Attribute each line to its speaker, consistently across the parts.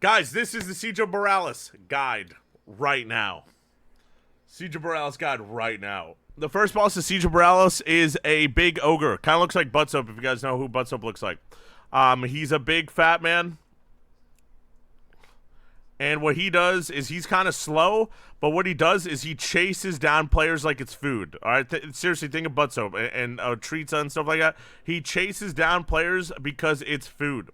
Speaker 1: Guys, this is the Siege of Boralus guide right now. Siege of Boralus guide right now. The first boss of Siege of Boralus is a big ogre. Kind of looks like Butt Soap, if you guys know who Butt Soap looks like. He's a big fat man. And what he does is he's kind of slow, but what he does is he chases down players like it's food. All right, seriously, think of Butt Soap and treats and stuff like that. He chases down players because it's food.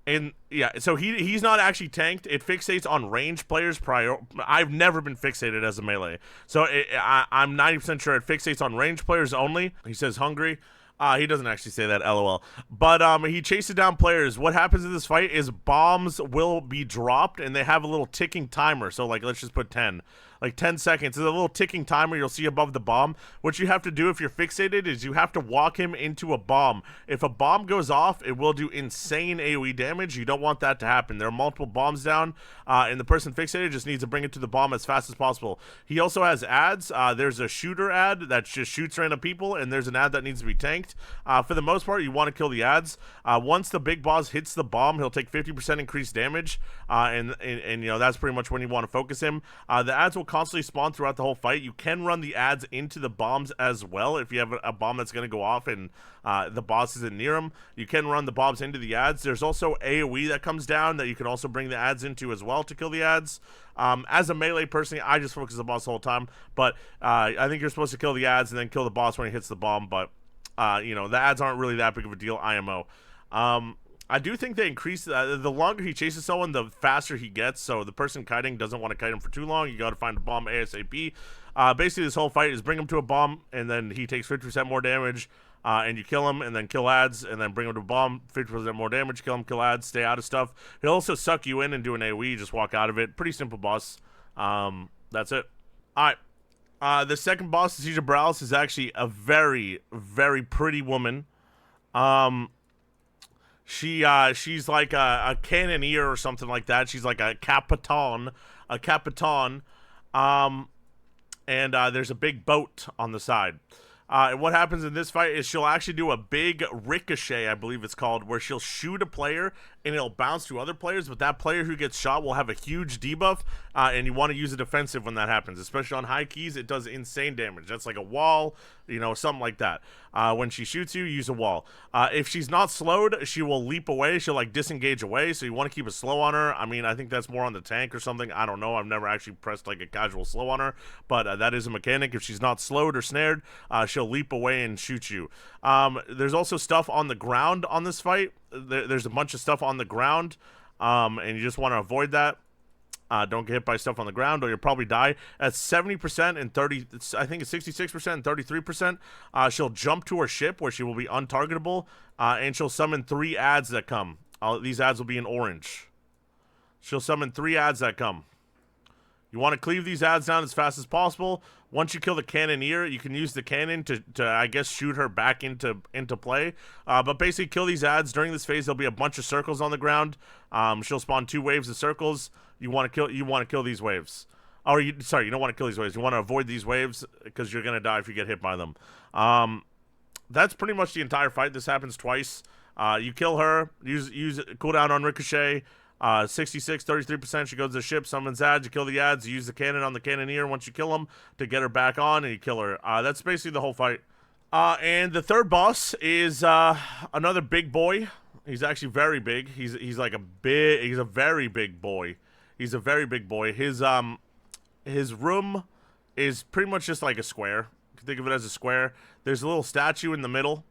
Speaker 1: And yeah, so he's not actually tanked. It fixates on range players prior. I've never been fixated as a melee, so I'm 90% sure it fixates on range players only. He says hungry. He doesn't actually say that, lol. But he chases down players. What happens in this fight is bombs will be dropped, and they have a little ticking timer. So, like, let's just put 10. Like, 10 seconds. There's a little ticking timer you'll see above the bomb. What you have to do if you're fixated is you have to walk him into a bomb. If a bomb goes off, it will do insane AoE damage. You don't want that to happen. There are multiple bombs down, and the person fixated just needs to bring it to the bomb as fast as possible. He also has ads. There's a shooter ad that just shoots random people, and there's an ad that needs to be tanked. For the most part, you want to kill the ads. Once the big boss hits the bomb, he'll take 50% increased damage, and you know, that's pretty much when you want to focus him. The ads will constantly spawn throughout the whole fight. You can run the ads into the bombs as well if you have a bomb that's going to go off and the boss isn't near him. You can run the bombs into the ads. There's also AoE that comes down that you can also bring the ads into as well to kill the ads. As a melee person, I just focus the boss the whole time, but I think you're supposed to kill the ads and then kill the boss when he hits the bomb, but you know, the ads aren't really that big of a deal, IMO. I do think they increase the longer he chases someone, the faster he gets. So the person kiting doesn't want to kite him for too long. You got to find a bomb ASAP. Basically, this whole fight is bring him to a bomb, and then he takes 50% more damage, and you kill him, and then kill ads, and then bring him to a bomb, 50% more damage, kill him, kill ads, stay out of stuff. He'll also suck you in and do an AoE, just walk out of it. Pretty simple boss. That's it. All right. The second boss, Siege of Boralus, is actually a very, very pretty woman. She's like a cannoneer or something like that. She's like a capitan. And there's a big boat on the side. And what happens in this fight is she'll actually do a big ricochet, I believe it's called, where she'll shoot a player and it'll bounce to other players, but that player who gets shot will have a huge debuff, and you want to use a defensive when that happens, especially on high keys. It does insane damage. That's like a wall, you know, something like that. When she shoots you, use a wall. If she's not slowed, she will leap away. She'll like disengage away, so you want to keep a slow on her. I mean, I think that's more on the tank or something. I don't know. I've never actually pressed like a casual slow on her, but that is a mechanic. If she's not slowed or snared, she'll leap away and shoot you. There's also stuff on the ground on this fight. There's a bunch of stuff on the ground, and you just want to avoid that. Don't get hit by stuff on the ground or you'll probably die. At 70% and 30, I think it's 66% and 33%, she'll jump to her ship where she will be untargetable, and she'll summon 3 ads that come. These ads will be in orange. She'll summon 3 ads that come. You want to cleave these ads down as fast as possible. Once you kill the cannoneer, you can use the cannon to I guess, shoot her back into play. But basically, kill these ads. During this phase, there'll be a bunch of circles on the ground. She'll spawn 2 waves of circles. You want to kill these waves. Or sorry, you don't want to kill these waves. You want to avoid these waves because you're gonna die if you get hit by them. That's pretty much the entire fight. This happens twice. You kill her. Use cooldown on ricochet. 66, 33%, she goes to the ship, summons ads, you kill the ads, you use the cannon on the cannoneer once you kill them to get her back on, and you kill her. That's basically the whole fight. And the third boss is another big boy. He's actually very big. He's a very big boy. He's a very big boy. His room is pretty much just like a square. You can think of it as a square. There's a little statue in the middle.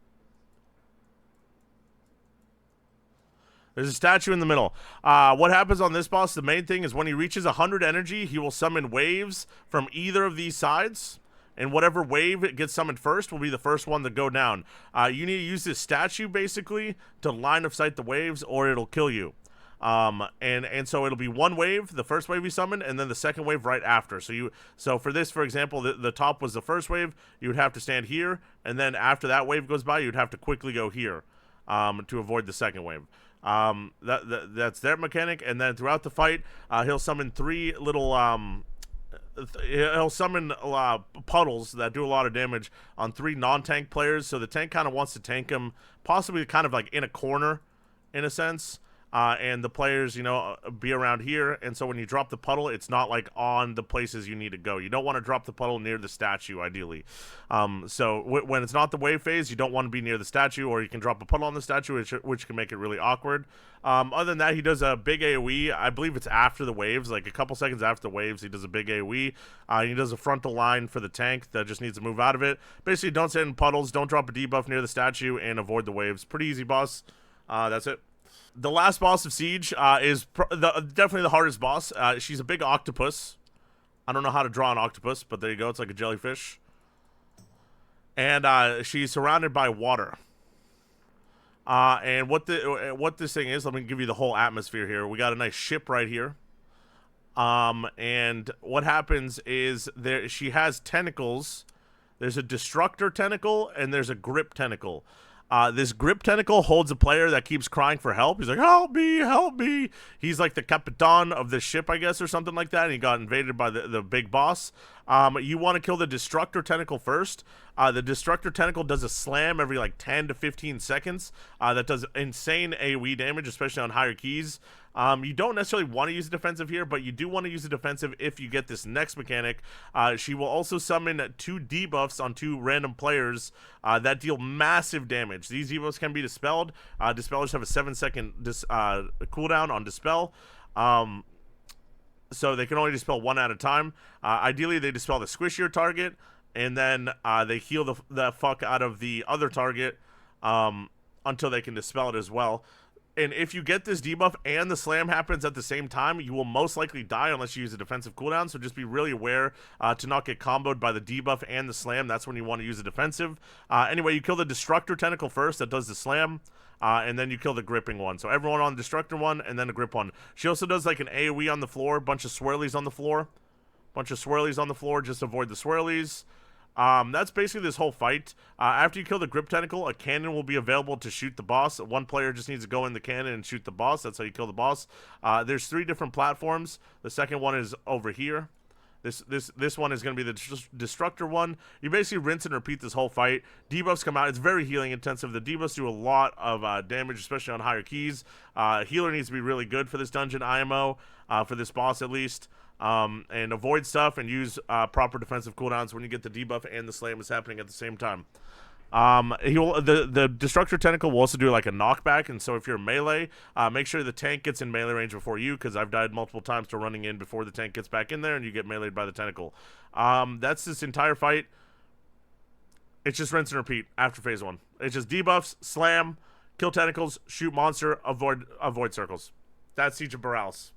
Speaker 1: There's a statue in the middle. What happens on this boss, the main thing is when he reaches 100 energy, he will summon waves from either of these sides. And whatever wave gets summoned first will be the first one to go down. You need to use this statue, basically, to line of sight the waves, or it'll kill you. And so it'll be one wave, the first wave you summon, and then the second wave right after. So for this, for example, the top was the first wave. You would have to stand here, and then after that wave goes by, you'd have to quickly go here to avoid the second wave. That's their mechanic, and then throughout the fight, he'll summon 3 little he'll summon puddles that do a lot of damage on 3 non-tank players. So the tank kind of wants to tank him, possibly kind of like in a corner, in a sense. and the players, be around here. And so when you drop the puddle, it's not like on the places you need to go. You don't want to drop the puddle near the statue, ideally. So when it's not the wave phase, you don't want to be near the statue, or you can drop a puddle on the statue, which can make it really awkward. Other than that, he does a big AoE. I believe it's after the waves, like a couple seconds after the waves, he does a big AoE. He does a frontal line for the tank that just needs to move out of it. Basically, don't sit in puddles, don't drop a debuff near the statue, and avoid the waves. Pretty easy boss. That's it. The last boss of Siege is definitely the hardest boss. She's a big octopus. I don't know how to draw an octopus, but there you go. It's like a jellyfish. And she's surrounded by water. And what this thing is, let me give you the whole atmosphere here. We got a nice ship right here. And what happens is she has tentacles. There's a destructor tentacle and there's a grip tentacle. This grip tentacle holds a player that keeps crying for help. He's like, help me, help me. He's like the capitan of the ship, I guess, or something like that. And he got invaded by the big boss. You want to kill the destructor tentacle first. The destructor tentacle does a slam every like 10 to 15 seconds. That does insane AoE damage, especially on higher keys. You don't necessarily want to use a defensive here, but you do want to use a defensive if you get this next mechanic. She will also summon 2 debuffs on 2 random players that deal massive damage. These debuffs can be dispelled. Dispellers have a 7-second cooldown on dispel. So they can only dispel 1 at a time. Ideally, they dispel the squishier target, and then they heal the fuck out of the other target until they can dispel it as well. And if you get this debuff and the slam happens at the same time, you will most likely die unless you use a defensive cooldown. So just be really aware to not get comboed by the debuff and the slam. That's when you want to use a defensive. Anyway, you kill the destructor tentacle first. That does the slam. And then you kill the gripping one. So everyone on the destructor one and then the grip one. She also does like an AoE on the floor. Bunch of swirlies on the floor. Just avoid the swirlies. That's basically this whole fight. After you kill the grip tentacle, a cannon will be available to shoot the boss. One player just needs to go in the cannon and shoot the boss. That's how you kill the boss. There's 3 different platforms. The second one is over here. This one is going to be the destructor one. You basically rinse and repeat this whole fight. Debuffs come out. It's very healing intensive. The debuffs do a lot of damage, especially on higher keys. Healer needs to be really good for this dungeon, IMO, for this boss at least. And avoid stuff and use proper defensive cooldowns when you get the debuff and the slam is happening at the same time. The destructor tentacle will also do like a knockback, and so if you're melee, make sure the tank gets in melee range before you, because I've died multiple times to running in before the tank gets back in there and you get meleeed by the tentacle. That's this entire fight. It's just rinse and repeat after phase 1. It's just debuffs, slam, kill tentacles, shoot monster, avoid circles. That's Siege of Boralus.